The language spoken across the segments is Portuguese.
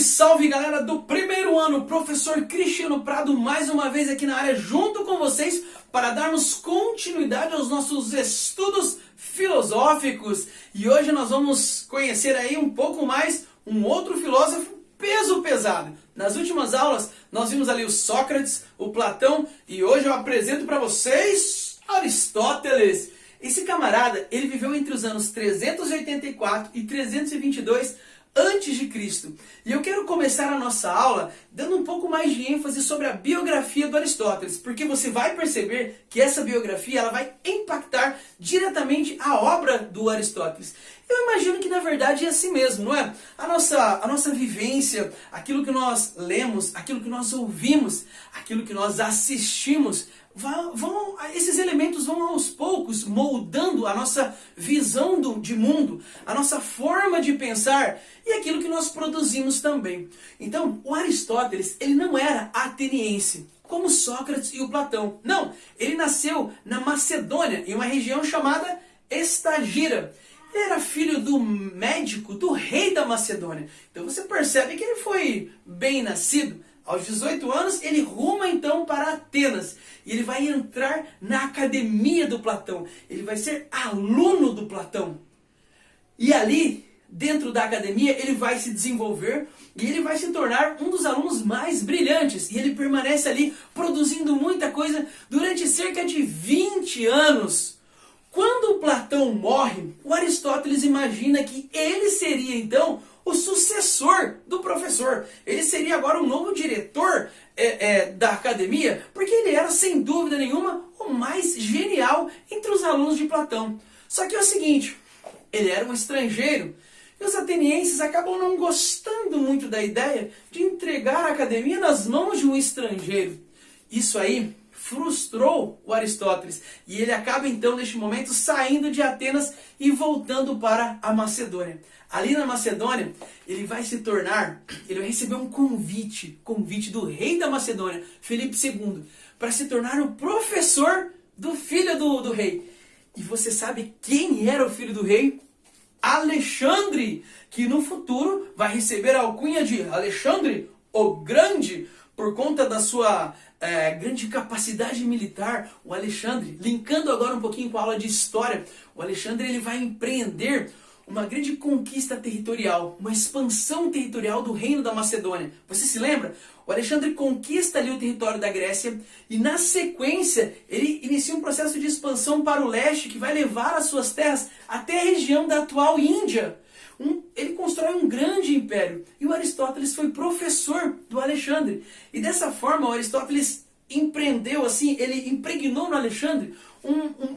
salve galera do primeiro ano, professor Cristiano Prado mais uma vez aqui na área junto com vocês para darmos continuidade aos nossos estudos filosóficos. E hoje nós vamos conhecer aí um pouco mais um outro filósofo peso pesado. Nas últimas aulas nós vimos ali o Sócrates, o Platão e hoje eu apresento para vocês Aristóteles. Esse camarada, ele viveu entre os anos 384 e 322 antes de Cristo. E eu quero começar a nossa aula dando um pouco mais de ênfase sobre a biografia do Aristóteles, porque você vai perceber que essa biografia ela vai impactar diretamente a obra do Aristóteles. Eu imagino que na verdade é assim mesmo, não é? A nossa vivência, aquilo que nós lemos, aquilo que nós ouvimos, aquilo que nós assistimos, esses elementos vão aos poucos moldando a nossa visão de mundo, a nossa forma de pensar e aquilo que nós produzimos também. Então, o Aristóteles, ele não era ateniense, como Sócrates e o Platão. Não, ele nasceu na Macedônia, em uma região chamada Estagira. Ele era filho do médico, do rei da Macedônia. Então você percebe que ele foi bem nascido. Aos 18 anos, ele ruma então para Atenas. E ele vai entrar na academia do Platão. Ele vai ser aluno do Platão. E ali, dentro da academia, ele vai se desenvolver e ele vai se tornar um dos alunos mais brilhantes. E ele permanece ali produzindo muita coisa durante cerca de 20 anos. Quando o Platão morre, o Aristóteles imagina que ele seria então o sucessor do professor. Ele seria agora o novo diretor da academia, porque ele era, sem dúvida nenhuma, o mais genial entre os alunos de Platão. Só que é o seguinte, ele era um estrangeiro, e os atenienses acabam não gostando muito da ideia de entregar a academia nas mãos de um estrangeiro. Isso aí frustrou o Aristóteles, e ele acaba então neste momento saindo de Atenas e voltando para a Macedônia. Ali na Macedônia, ele vai receber um convite do rei da Macedônia, Filipe II, para se tornar o professor do filho do rei. E você sabe quem era o filho do rei? Alexandre, que no futuro vai receber a alcunha de Alexandre o Grande, por conta da sua grande capacidade militar. O Alexandre, linkando agora um pouquinho com a aula de história, o Alexandre ele vai empreender uma grande conquista territorial, uma expansão territorial do reino da Macedônia. Você se lembra? O Alexandre conquista ali o território da Grécia e na sequência ele inicia um processo de expansão para o leste que vai levar as suas terras até a região da atual Índia. Ele constrói um grande império e o Aristóteles foi professor do Alexandre. E dessa forma o Aristóteles empreendeu, assim, ele impregnou no Alexandre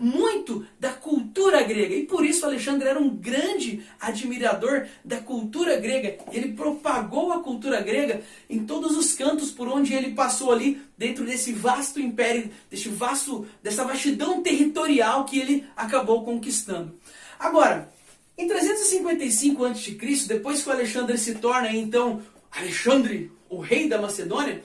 muito da cultura grega. E por isso Alexandre era um grande admirador da cultura grega. Ele propagou a cultura grega em todos os cantos por onde ele passou ali, dentro desse vasto império, dessa vastidão territorial que ele acabou conquistando. Agora, em 355 a.C., depois que o Alexandre se torna então Alexandre, o rei da Macedônia,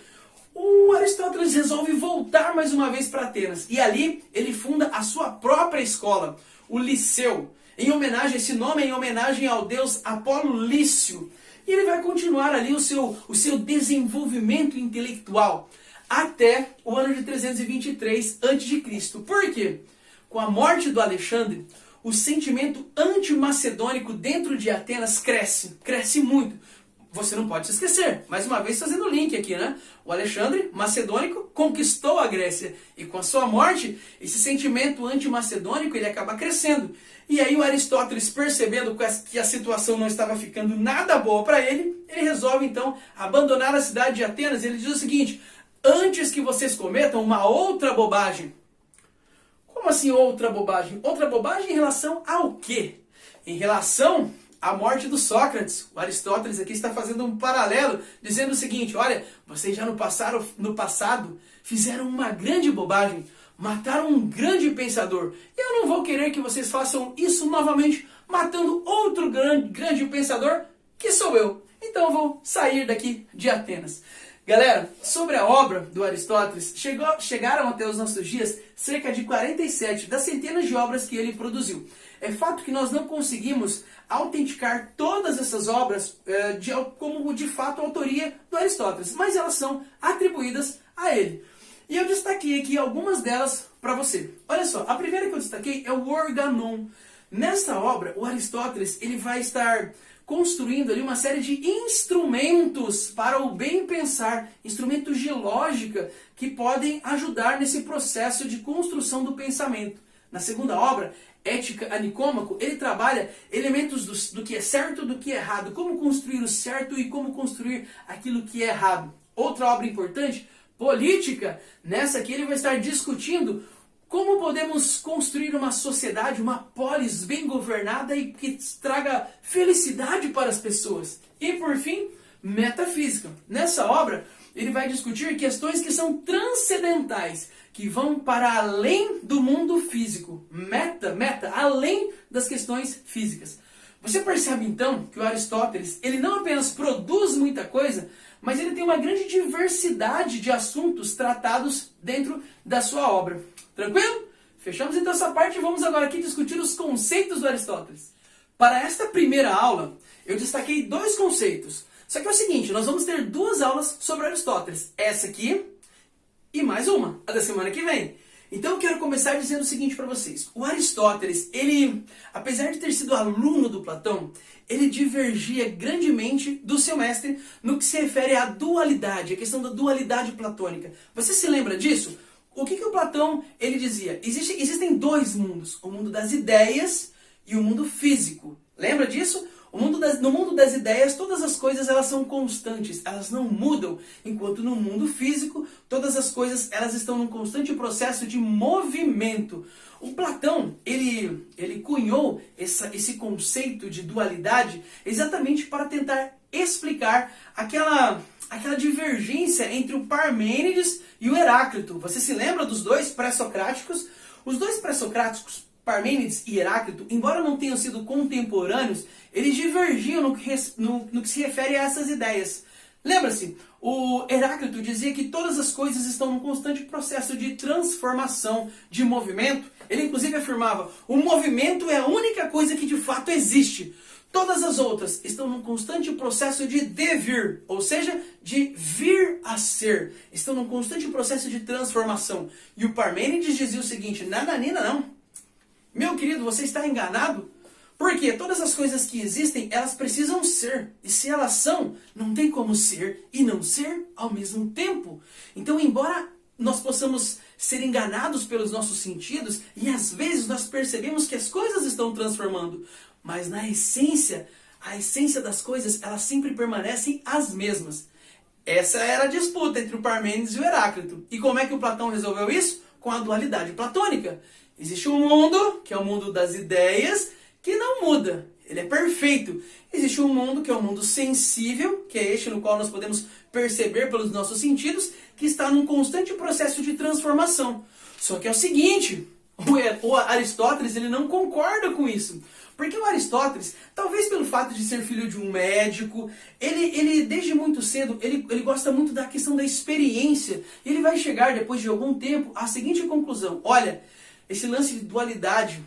o Aristóteles resolve voltar mais uma vez para Atenas. E ali ele funda a sua própria escola, o Liceu. Esse nome é em homenagem ao deus Apolo Lício. E ele vai continuar ali o seu desenvolvimento intelectual até o ano de 323 a.C. Por quê? Com a morte do Alexandre, o sentimento anti-macedônico dentro de Atenas cresce muito. Você não pode se esquecer, mais uma vez fazendo o link aqui, né? O Alexandre, macedônico, conquistou a Grécia. E com a sua morte, esse sentimento anti-macedônico ele acaba crescendo. E aí o Aristóteles, percebendo que a situação não estava ficando nada boa para ele resolve então abandonar a cidade de Atenas. Ele diz o seguinte: antes que vocês cometam uma outra bobagem. Como assim outra bobagem? Outra bobagem em relação ao quê? Em relação à morte do Sócrates. O Aristóteles aqui está fazendo um paralelo, dizendo o seguinte: olha, vocês já no passado fizeram uma grande bobagem, mataram um grande pensador. E eu não vou querer que vocês façam isso novamente, matando outro grande pensador, que sou eu. Então eu vou sair daqui de Atenas. Galera, sobre a obra do Aristóteles, chegaram até os nossos dias cerca de 47 das centenas de obras que ele produziu. É fato que nós não conseguimos autenticar todas essas obras como de fato a autoria do Aristóteles, mas elas são atribuídas a ele. E eu destaquei aqui algumas delas para você. Olha só, a primeira que eu destaquei é o Organon. Nesta obra, o Aristóteles ele vai estar construindo ali uma série de instrumentos para o bem pensar, instrumentos de lógica que podem ajudar nesse processo de construção do pensamento. Na segunda obra, Ética a Nicômaco, ele trabalha elementos do que é certo e do que é errado, como construir o certo e como construir aquilo que é errado. Outra obra importante, Política, nessa aqui ele vai estar discutindo como podemos construir uma sociedade, uma polis bem governada e que traga felicidade para as pessoas. E por fim, Metafísica. Nessa obra, ele vai discutir questões que são transcendentais, que vão para além do mundo físico. Meta, além das questões físicas. Você percebe então que o Aristóteles, ele não apenas produz muita coisa, mas ele tem uma grande diversidade de assuntos tratados dentro da sua obra. Tranquilo? Fechamos então essa parte e vamos agora aqui discutir os conceitos do Aristóteles. Para esta primeira aula, eu destaquei 2 conceitos. Só que é o seguinte, nós vamos ter 2 aulas sobre Aristóteles. Essa aqui e mais uma, a da semana que vem. Então eu quero começar dizendo o seguinte para vocês. O Aristóteles, ele, apesar de ter sido aluno do Platão, ele divergia grandemente do seu mestre no que se refere à dualidade, a questão da dualidade platônica. Você se lembra disso? O que o Platão ele dizia? Existem 2 mundos, o mundo das ideias e o mundo físico. Lembra disso? No mundo das ideias, todas as coisas elas são constantes, elas não mudam, enquanto no mundo físico, todas as coisas elas estão num constante processo de movimento. O Platão, ele cunhou esse conceito de dualidade exatamente para tentar explicar aquela divergência entre o Parmênides e o Heráclito. Você se lembra dos 2 pré-socráticos? Os 2 pré-socráticos, Parmênides e Heráclito, embora não tenham sido contemporâneos, eles divergiam no que se refere a essas ideias. Lembra-se, o Heráclito dizia que todas as coisas estão num constante processo de transformação, de movimento. Ele inclusive afirmava, o movimento é a única coisa que de fato existe. Todas as outras estão num constante processo de devir, ou seja, de vir a ser. Estão num constante processo de transformação. E o Parmênides dizia o seguinte, nananina não. Meu querido, você está enganado? Porque todas as coisas que existem, elas precisam ser. E se elas são, não tem como ser e não ser ao mesmo tempo. Então, embora nós possamos ser enganados pelos nossos sentidos, e às vezes nós percebemos que as coisas estão transformando, mas na essência, a essência das coisas, elas sempre permanecem as mesmas. Essa era a disputa entre o Parmênides e o Heráclito. E como é que o Platão resolveu isso? Com a dualidade platônica. Existe um mundo, que é o mundo das ideias, que não muda. Ele é perfeito. Existe um mundo, que é o mundo sensível, que é este no qual nós podemos perceber pelos nossos sentidos, que está num constante processo de transformação. Só que é o seguinte, o Aristóteles ele não concorda com isso. Porque o Aristóteles, talvez pelo fato de ser filho de um médico, ele desde muito cedo, ele gosta muito da questão da experiência. Ele vai chegar, depois de algum tempo, à seguinte conclusão. Olha, esse lance de dualidade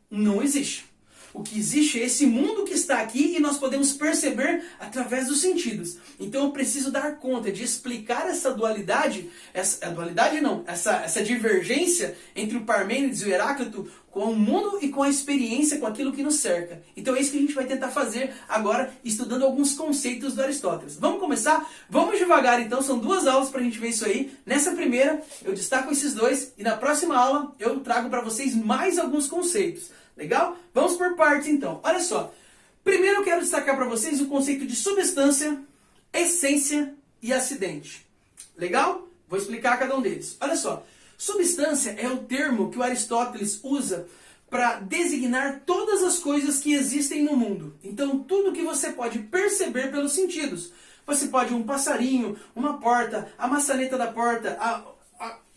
não existe. O que existe é esse mundo que está aqui e nós podemos perceber através dos sentidos. Então eu preciso dar conta de explicar essa dualidade, essa divergência entre o Parmênides e o Heráclito com o mundo e com a experiência, com aquilo que nos cerca. Então é isso que a gente vai tentar fazer agora, estudando alguns conceitos do Aristóteles. Vamos começar? Vamos devagar então, são 2 aulas para a gente ver isso aí. Nessa primeira eu destaco esses 2 e na próxima aula eu trago para vocês mais alguns conceitos. Legal? Vamos por partes então. Olha só. Primeiro eu quero destacar para vocês o conceito de substância, essência e acidente. Legal? Vou explicar cada um deles. Olha só. Substância é o termo que o Aristóteles usa para designar todas as coisas que existem no mundo. Então, tudo que você pode perceber pelos sentidos. Você pode um passarinho, uma porta, a maçaneta da porta,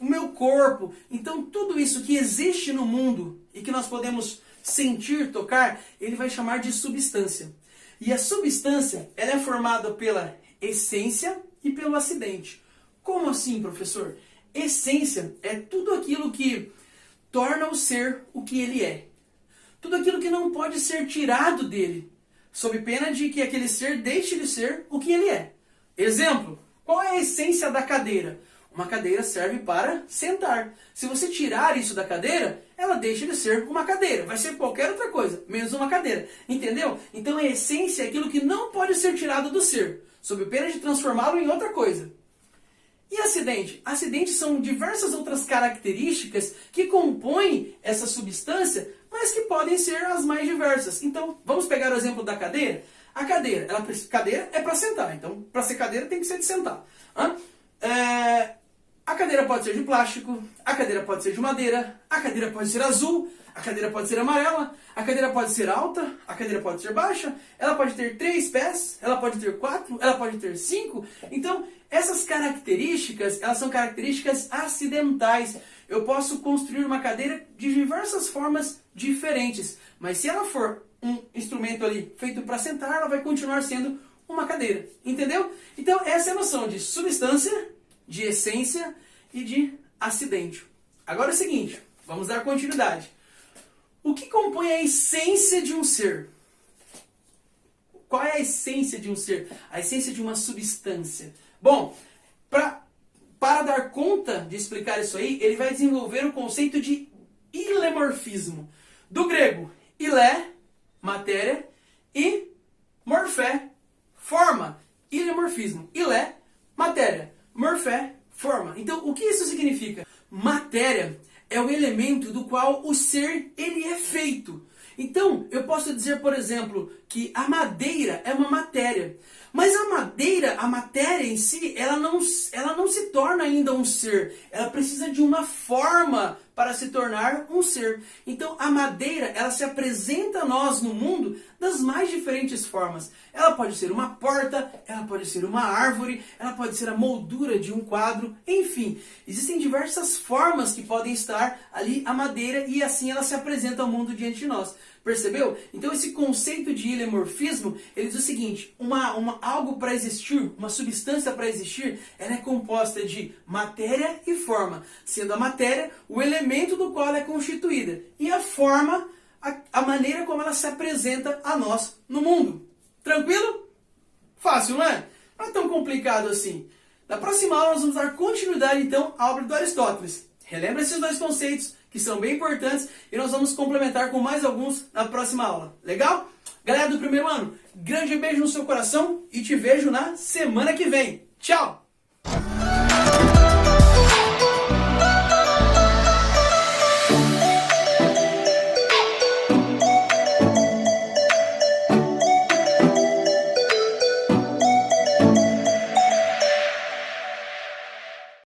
o meu corpo. Então, tudo isso que existe no mundo e que nós podemos sentir, tocar, ele vai chamar de substância. E a substância, ela é formada pela essência e pelo acidente. Como assim, professor? Essência é tudo aquilo que torna o ser o que ele é. tudo aquilo que não pode ser tirado dele, sob pena de que aquele ser deixe de ser o que ele é. Exemplo, qual é a essência da cadeira? Uma cadeira serve para sentar. Se você tirar isso da cadeira, ela deixa de ser uma cadeira. Vai ser qualquer outra coisa, menos uma cadeira. Entendeu? Então a essência é aquilo que não pode ser tirado do ser, sob pena de transformá-lo em outra coisa. E acidente? Acidentes são diversas outras características que compõem essa substância, mas que podem ser as mais diversas. Então, vamos pegar o exemplo da cadeira? A cadeira, cadeira é para sentar, então para ser cadeira tem que ser de sentar. A cadeira pode ser de plástico, a cadeira pode ser de madeira, a cadeira pode ser azul, a cadeira pode ser amarela, a cadeira pode ser alta, a cadeira pode ser baixa, ela pode ter 3 pés, ela pode ter 4, ela pode ter 5. Então, essas características, elas são características acidentais. Eu posso construir uma cadeira de diversas formas diferentes, mas se ela for um instrumento ali feito para sentar, ela vai continuar sendo uma cadeira. Entendeu? Então, essa é a noção de substância, de essência e de acidente. Agora é o seguinte, vamos dar continuidade. O que compõe a essência de um ser? Qual é a essência de um ser? A essência de uma substância. Bom, para dar conta de explicar isso aí, ele vai desenvolver o conceito de ilemorfismo. Do grego, ilé, matéria, e morfé, forma. Ilemorfismo. Ilé, matéria. Morfé, forma. Então, o que isso significa? Matéria é o elemento do qual o ser ele é feito. Então, eu posso dizer, por exemplo, que a madeira é uma matéria. Mas a matéria em si, ela não se torna ainda um ser. Ela precisa de uma forma para se tornar um ser. Então, a madeira, ela se apresenta a nós no mundo das mais diferentes formas. Ela pode ser uma porta, ela pode ser uma árvore, ela pode ser a moldura de um quadro, enfim. Existem diversas formas que podem estar ali a madeira e assim ela se apresenta ao mundo diante de nós. Percebeu? Então esse conceito de ilemorfismo, ele diz o seguinte, algo para existir, uma substância para existir, ela é composta de matéria e forma, sendo a matéria o elemento do qual ela é constituída, e a forma, a maneira como ela se apresenta a nós no mundo. Tranquilo? Fácil, não é? Não é tão complicado assim. Na próxima aula nós vamos dar continuidade então à obra do Aristóteles. Relembra esses dois conceitos, que são bem importantes, e nós vamos complementar com mais alguns na próxima aula. Legal? Galera do primeiro ano, grande beijo no seu coração e te vejo na semana que vem. Tchau!